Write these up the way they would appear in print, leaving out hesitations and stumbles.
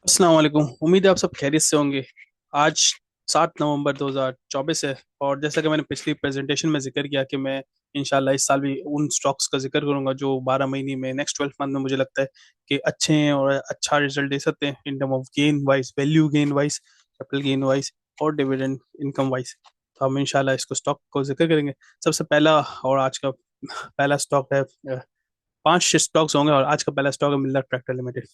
अस्सलाम वालेकुम। उम्मीद है आप सब खैरियत से होंगे। आज 7 नवंबर 2024 है। और जैसा कि मैंने पिछली प्रेजेंटेशन में जिक्र किया कि मैं इंशाल्लाह इस साल भी उन स्टॉक्स का जिक्र करूंगा जो 12 महीने में नेक्स्ट 12 मंथ में मुझे लगता है कि अच्छे हैं और अच्छा रिजल्ट दे सकते हैं in term of gain wise, value gain wise, capital gain wise और डिविडेंड इनकम वाइज। तो हम इंशाल्लाह इसको स्टॉक को जिक्र करेंगे। सबसे पहला और आज का पहला स्टॉक है, 5 स्टॉक्स होंगे और आज का पहला स्टॉक है मिल्लर ट्रैक्टर लिमिटेड।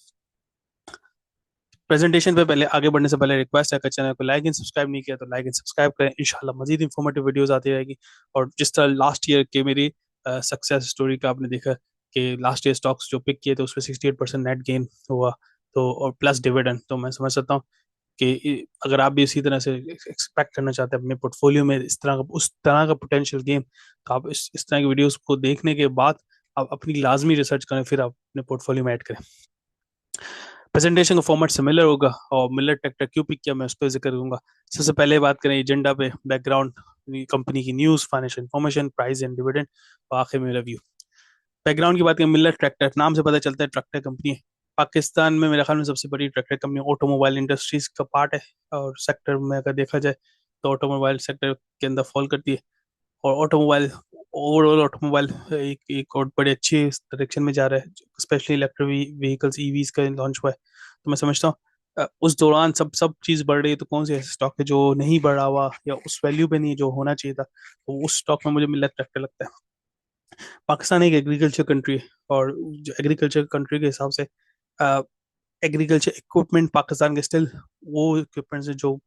प्रेजेंटेशन पे पहले आगे बढ़ने से पहले रिक्वेस्ट है कि चैनल को लाइक एंड सब्सक्राइब नहीं किया तो लाइक एंड सब्सक्राइब करें। इंशाल्लाह मजीद इंफॉर्मेटिव वीडियोस आती रहेगी। और जिस तरह लास्ट ईयर के मेरी सक्सेस स्टोरी का आपने देखा कि लास्ट ईयर स्टॉक्स जो पिक किए थे उसमें 68% नेट गेन हुआ, तो और प्लस डिविडेंड, तो मैं समझ सकता हूँ कि अगर आप भी इसी तरह से एक्सपेक्ट करना चाहते हैं अपने पोर्टफोलियो में इस तरह का उस तरह का पोटेंशियल गेन, तो आप इस तरह की वीडियोस को देखने के बाद आप अपनी लाजमी रिसर्च करें, फिर आप अपने पोर्टफोलियो में ऐड करें। प्रेजेंटेशन का फॉर्मेट सिमिलर होगा और मिलर ट्रैक्टर क्यों पिक किया मैं उस पर जिक्र करूंगा। सबसे पहले बात करें एजेंडा पे, बैकग्राउंड, कंपनी की news, financial information, price and dividend और आखिर में रिव्यू। बैकग्राउंड की बात करें, मिलर ट्रैक्टर नाम से पता चलता है ट्रैक्टर कंपनी है। पाकिस्तान में मेरे ख्याल में सबसे बड़ी ट्रैक्टर कंपनी ऑटोमोबाइल इंडस्ट्रीज का पार्ट है। और सेक्टर में अगर देखा जाए तो ऑटोमोबाइल सेक्टर के अंदर फॉल करती है। और ऑटोमोबाइल, ओवरऑल ऑटोमोबाइल एक एक और बड़े अच्छे डायरेक्शन में जा रहा है, स्पेशली इलेक्ट्रिक व्हीकल्स, ईवीज का लॉन्च हुआ है। तो मैं समझता हूँ उस दौरान सब सब चीज़ बढ़ रही है, तो कौन से ऐसे स्टॉक है जो नहीं बढ़ा हुआ या उस वैल्यू पे नहीं है जो होना चाहिए था, तो उस स्टॉक में मुझे मिलत ट्रैक्टर लगता है। पाकिस्तान एक एग्रीकल्चर कंट्री है और जो एग्रीकल्चर कंट्री के हिसाब से एग्रीकल्चर इक्विपमेंट पाकिस्तान के स्टिल वो इक्विपमेंट है जो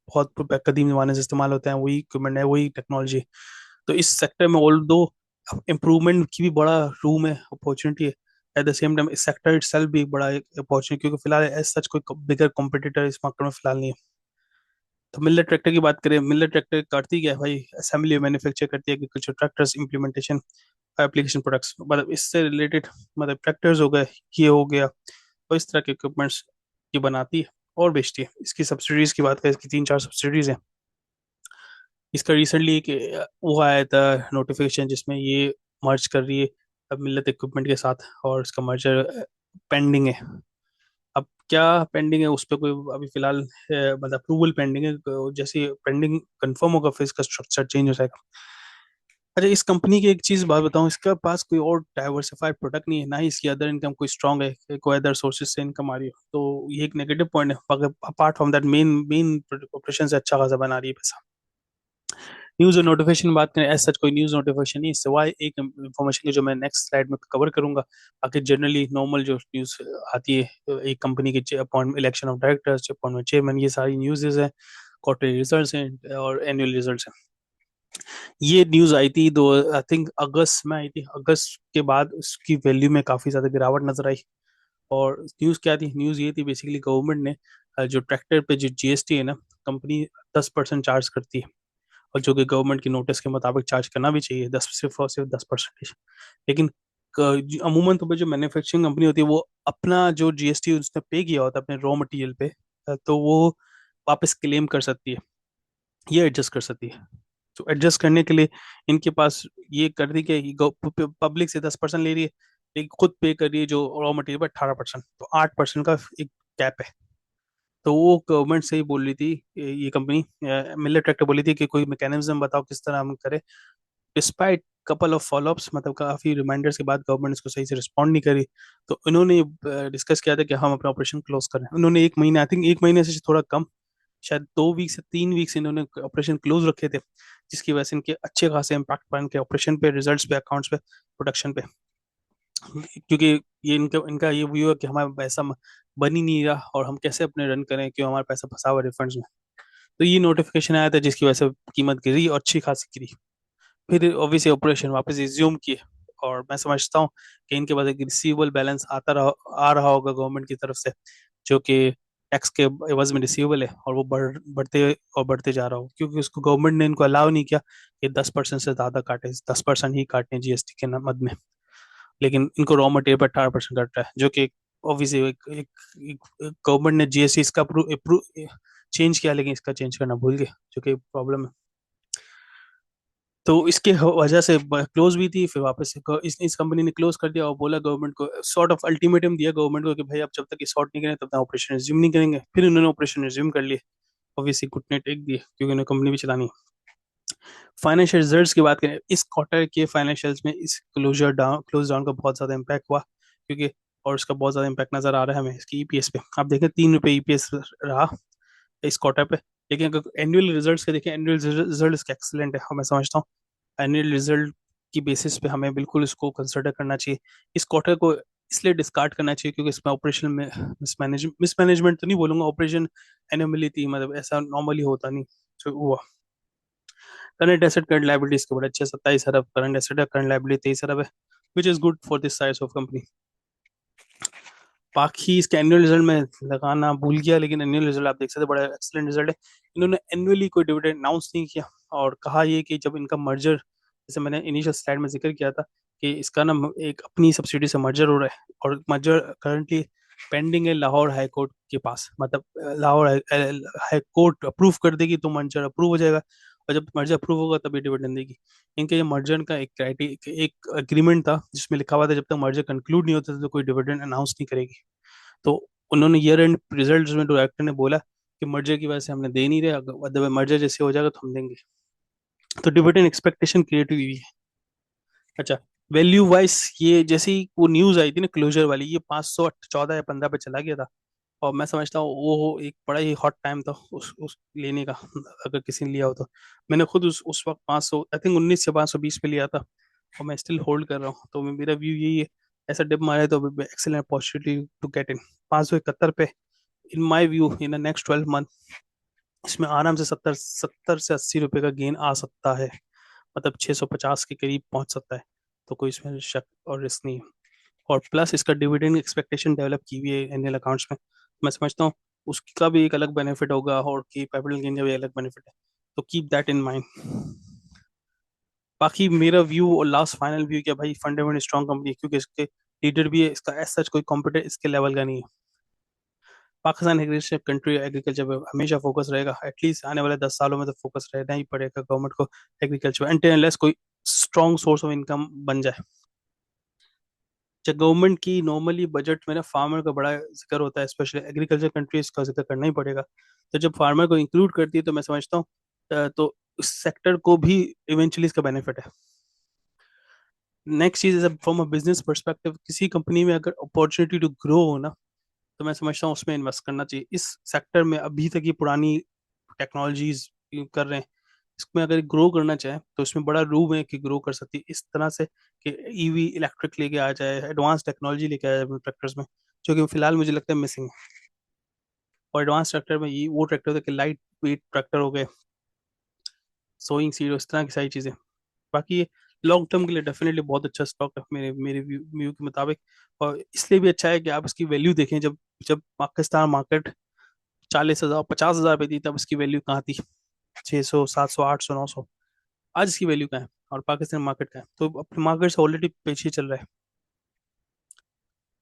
बहुत कदीम जमाने से इस्तेमाल होते हैं, वही इक्विपमेंट है, वही टेक्नोलॉजी। तो इस सेक्टर में ऑल दो इम्प्रूवमेंट की भी बड़ा रूम है, अपॉर्चुनिटी है। एट द सेम टाइम इस सेक्टर इटसेल्फ भी एक बड़ा अपॉर्चुनिटी, क्योंकि फिलहाल एज सच कोई बिगर कॉम्पिटिटर इस मार्केट में फिलहाल नहीं है। तो मिलर ट्रैक्टर की बात करें, मिलर ट्रैक्टर करती क्या है भाई? असेंबली मैन्युफैक्चर करती है agriculture tractors, implementation, application products, मतलब इससे रिलेटेड, मतलब ट्रैक्टर्स हो गए, ये हो गया, और इस तरह के इक्विपमेंट्स ये बनाती है और बेचती है। इसकी सब्सिडीज की बात करें, इसकी 3-4 सब्सिडीज हैं। इसका रिसेंटली एक वो आया था नोटिफिकेशन जिसमें ये मर्ज कर रही है अब मिलत इक्विपमेंट के साथ, और इसका मर्जर पेंडिंग है। अब क्या पेंडिंग है उस पर कोई अभी फिलहाल मतलब अप्रूवल पेंडिंग है, जैसे पेंडिंग कंफर्म होगा फिर इसका स्ट्रक्चर चेंज हो जाएगा। अच्छा, इस कंपनी की एक चीज बात बताऊं, इसके पास कोई और डाइवर्सिफाइड प्रोडक्ट नहीं है, ना ही इसकी अदर इनकम कोई स्ट्रांग है कि कोई अदर सोर्सेज से इनकम आ रही हो, तो ये एक नेगेटिव पॉइंट है। अगर apart from that main main operation से अच्छा खासा बना रही है पैसा। न्यूज़ और नोटिफिकेशन बात करें, एज सच कोई न्यूज़ नोटिफिकेशन नहीं, सिवाय एक इन्फॉर्मेशन की जो मैं नेक्स्ट स्लाइड में कवर करूंगा। बाकी जनरली नॉर्मल जो न्यूज़ आती है एक कंपनी के appointment, election of directors, appointment chairman, ये सारी न्यूज़ हैं, क्वार्टरली रिजल्ट्स हैं और एनुअल रिजल्ट्स हैं। ये न्यूज़ आई थी दो, आई थिंक अगस्त में आई थी। अगस्त के बाद उसकी वैल्यू में काफ़ी ज़्यादा गिरावट नजर आई। और न्यूज़ क्या थी? न्यूज़ ये थी बेसिकली गवर्नमेंट ने जो ट्रैक्टर पे जो जीएसटी है ना, कंपनी 10% चार्ज करती है, और जो कि गवर्नमेंट की नोटिस के मुताबिक चार्ज करना भी चाहिए, 10, सिर्फ और सिर्फ 10%। लेकिन अमूमन तो जो मैन्युफैक्चरिंग कंपनी होती है वो अपना जो जीएसटी उसने पे किया होता है अपने रॉ मटेरियल पे, तो वो वापस क्लेम कर सकती है, ये एडजस्ट कर सकती है। तो एडजस्ट करने के लिए इनके पास ये कर दी कि पब्लिक से 10% ले रही है, लेकिन खुद पे कर रही है जो रॉ मटेरियल पर 18%, तो 8% का एक कैप है। तो वो गवर्नमेंट से ही बोल रही थी, ये कंपनी मिलर ट्रैक्टर बोली थी कि कोई मैकेनिज्म बताओ किस तरह हम करें। डिस्पाइट कपल ऑफ फॉलोअप्स, मतलब काफी रिमाइंडर्स के बाद गवर्नमेंट इसको सही से रिस्पॉन्ड नहीं करी। तो इन्होंने डिस्कस किया था कि हम अपना ऑपरेशन क्लोज करें। उन्होंने एक महीने, आई थिंक एक महीने से थोड़ा कम, शायद 2 वीक से 3 वीक से इन्होंने ऑपरेशन क्लोज रखे थे, जिसकी वजह से इनके अच्छे खासे इम्पैक्ट पड़ा इनके ऑपरेशन पे, रिजल्ट्स पे, अकाउंट्स पे, प्रोडक्शन पे। क्योंकि ये इनका इनका ये व्यू है कि हमारा पैसा बन ही नहीं रहा और हम कैसे अपने रन करें, क्यों हमारा पैसा फंसा हुआ रिफंड्स में। तो ये नोटिफिकेशन आया था जिसकी वजह से कीमत गिरी और अच्छी खासी गिरी। फिर ऑब्वियसली ऑपरेशन वापस रिज्यूम किए। और मैं समझता हूँ कि इनके पास एक रिसीवेबल बैलेंस आ रहा होगा गवर्नमेंट की तरफ से, जो कि टैक्स के एवज में रिसीवेबल है, और वो बढ़ते और बढ़ते जा रहा हो, क्योंकि उसको गवर्नमेंट ने इनको अलाउ नहीं किया कि 10% से ज्यादा काटे, 10% ही काटने जीएसटी के मद में। लेकिन इनको रॉ मटेरियल पर 18% कट रहा है, जो कि ऑब्वियसली गवर्नमेंट ने जीएसटी इसका चेंज किया, लेकिन इसका चेंज करना भूल गए, जो कि प्रॉब्लम है। तो इसके वजह से क्लोज भी थी, फिर वापस से इस कंपनी ने क्लोज कर दिया और बोला गवर्नमेंट को, सॉर्ट ऑफ अल्टीमेटम दिया गवर्नमेंट को कि भाई आप जब तक ये सॉर्ट नहीं करें तब तक ऑपरेशन रिज्यूम नहीं करेंगे। फिर उन्होंने ऑपरेशन रिज्यूम कर लिए, ऑब्वियसली घुटने टेक दिए क्योंकि उन्हें कंपनी भी चलानी है। फाइनेंशियल रिजल्ट्स की बात करें, इस क्वार्टर के फाइनेंशियल्स में इस क्लोज डाउन का बहुत ज़्यादा इम्पैक्ट हुआ, क्योंकि और उसका बहुत ज़्यादा इम्पैक्ट नज़र आ रहा है हमें इसकी ईपीएस पे। आप देखें 3 रुपये ईपीएस रहा इस क्वार्टर पे। लेकिन अगर एनुअल रिजल्ट्स के देखें, एनुअल रिजल्ट इसका एक्सीलेंट है, मैं समझता हूँ एनुअल रिजल्ट की बेसिस पे हमें बिल्कुल इसको कंसिडर करना चाहिए। इस क्वार्टर को इसलिए डिस्कार्ड करना चाहिए क्योंकि इसमें ऑपरेशन में मिसमैनेजमेंट तो नहीं बोलूंगा, ऑपरेशन एनोमली थी, मतलब ऐसा नॉर्मली होता नहीं जो हुआ। करंट एसेट करंट लाइबिलिटीज के बड़े अच्छे 27 अरब करंट एसेट है, करंट लाइबिलिटी 23 अरब है, which is good for this size of company. बाकी इसके एनुअल रिजल्ट में लगाना भूल गया, लेकिन एनुअल रिजल्ट आप देख सकते हैं बड़ा एक्सलेंट रिजल्ट है। इन्होंने एनुअली कोई डिविडेंड अनाउंस नहीं किया, और कहा ये कि जब इनका मर्जर, जैसे मैंने इनिशियल स्लाइड में जिक्र किया था कि इसका ना एक अपनी सब्सिडी से मर्जर हो रहा है, और मर्जर करंटली पेंडिंग है लाहौर हाई कोर्ट के पास, मतलब लाहौर हाई कोर्ट अप्रूव कर देगी तो मर्जर अप्रूव हो जाएगा, और जब मर्जर अप्रूव होगा तभी डिविडेंड देगी। इनके ये मर्जर का एक क्राइटेरिया, एक एग्रीमेंट था जिसमें लिखा हुआ था जब तक मर्जर कंक्लूड नहीं होता तो कोई डिविडेंड अनाउंस नहीं करेगी। तो उन्होंने ईयर एंड रिजल्ट्स में डायरेक्टर ने बोला कि मर्जर की वजह से हमने दे नहीं रहे, अगर मर्जर जैसे हो जाएगा तो हम देंगे। तो डिविडेंड एक्सपेक्टेशन क्रिएट हुई है। अच्छा, वैल्यू वाइज ये जैसी वो न्यूज आई थी ना क्लोजर वाली, ये 514 या 15 पे चला गया था, और मैं समझता हूँ वो एक बड़ा ही हॉट टाइम था उस लेने का, अगर किसी ने लिया हो तो। मैंने खुद उस वक्त 500 आई थिंक 19 से 520 पे लिया था, और मैं स्टिल होल्ड कर रहा हूँ। तो मेरा व्यू यही है, ऐसा डिप मारे तो excellent opportunity to get in 571 पे। In my view in the next 12 month इसमें आराम से 70 से 80 रुपए का गेन आ सकता है, मतलब 650 के करीब पहुंच सकता है। तो कोई इसमें शक और रिस्क नहीं है। और प्लस इसका डिविडेंड एक्सपेक्टेशन डेवलप की हुई है एनुअल अकाउंट्स में, मैं समझता हूँ उसका भी एक अलग बेनिफिट होगा, और की कैपिटल गेन का भी अलग बेनिफिट है। तो कीप दैट इन माइंड। बाकी मेरा व्यू और लास्ट फाइनल व्यू क्या भाई, फंडामेंटल स्ट्रॉन्ग कंपनी है क्योंकि इसके लीडर भी है, इसका एज सच कोई कॉम्पिटिटर इसके लेवल का नहीं है। पाकिस्तान एग्रीकल्चर कंट्री, एग्रीकल्चर पे हमेशा फोकस रहेगा, एटलीस्ट आने वाले 10 सालों में तो फोकस रहना ही पड़ेगा गवर्नमेंट को एग्रीकल्चर पे, अनटिल अनलेस कोई स्ट्रॉन्ग सोर्स ऑफ इनकम बन जाए। जब गवर्नमेंट की नॉर्मली बजट में ना फार्मर का बड़ा जिक्र होता है, स्पेशली एग्रीकल्चर कंट्रीज का जिक्र करना ही पड़ेगा। तो जब फार्मर को इंक्लूड करती है तो मैं समझता हूँ तो इस सेक्टर को भी इवेंचुअली इसका बेनिफिट है। नेक्स्ट चीज, फ्रॉम अ बिजनेस परस्पेक्टिव, किसी कंपनी में अगर अपॉर्चुनिटी टू ग्रो हो ना, तो मैं समझता हूँ उसमें इन्वेस्ट करना चाहिए। इस सेक्टर में अभी तक ये पुरानी टेक्नोलॉजीज कर रहे हैं, इसमें अगर ग्रो करना चाहे तो इसमें बड़ा रूम है कि ग्रो कर सकती है इस तरह से कि ईवी इलेक्ट्रिक लेके आ जाए, एडवांस टेक्नोलॉजी लेके आ जाए ट्रैक्टर्स में, जो कि फिलहाल मुझे लगता है मिसिंग है। और एडवांस ट्रैक्टर में ये वो ट्रैक्टर होते हैं कि लाइट वेट ट्रैक्टर हो गए, सोइंग सीड, इस तरह की सारी चीज़ें। बाकी ये लॉन्ग टर्म के लिए डेफिनेटली बहुत अच्छा स्टॉक है मेरे मेरे व्यू के मुताबिक। और इसलिए भी अच्छा है कि आप इसकी वैल्यू देखें, जब जब पाकिस्तान मार्केट 40,000 50,000 पे थी तब इसकी वैल्यू कहाँ थी, 600 700 800 900। आज इसकी वैल्यू क्या है, और पाकिस्तान मार्केट का है, तो अपने मार्केट से ऑलरेडी पीछे चल रहा है।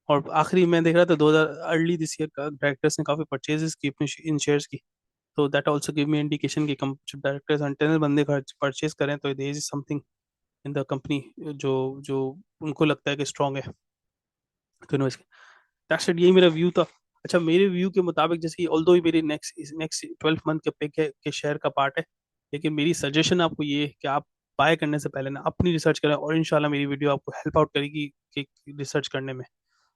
और आखिरी मैं देख रहा था 2000 अर्ली दिस ईयर का डायरेक्टर्स ने काफी परचेजेस की अपने इन शेयर्स की। तो that also give me indication कि जब डायरेक्टर्स इंटरनल बंदे परचेज करें तो there is something in the company जो जो उनको लगता है कि स्ट्रांग है। तो इन्वेस्ट, दैट्स इट, यही मेरा व्यू था। अच्छा, मेरे व्यू के मुताबिक जैसे ऑल्दो ही मेरी नेक्स्ट नेक्स्ट 12 मंथ के पिक है के शेयर का पार्ट है, लेकिन मेरी सजेशन आपको ये है कि आप बाय करने से पहले ना अपनी रिसर्च करें, और इंशाल्लाह मेरी वीडियो आपको हेल्प आउट करेगी कि रिसर्च करने में।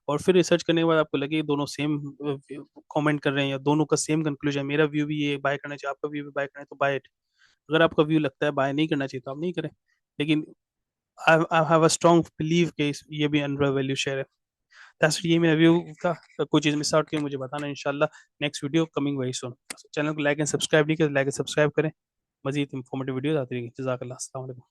और फिर रिसर्च करने के बाद आपको लगे दोनों सेम कमेंट कर रहे हैं या दोनों का सेम कंक्लूजन है, मेरा व्यू भी ये बाय करना चाहिए, आपका व्यू भी बाय करना है तो बाय इट। अगर आपका व्यू लगता है बाय नहीं करना चाहिए तो आप नहीं करें, लेकिन I have a strong believe कि ये भी अंडर वैल्यू शेयर है। दैट्स ये मेरा व्यू था। तो कोई चीज़ मिस आउट की मुझे बताना, इंशाल्लाह next video coming very soon. Channel को लाइक एंड सब्सक्राइब नहीं करें, लाइक एंड सब्सक्राइब करें, मजीद इंफॉर्मेटिव वीडियो आती रहेगी। जज़ाकल्लाह, अस्सलाम वालेकुम।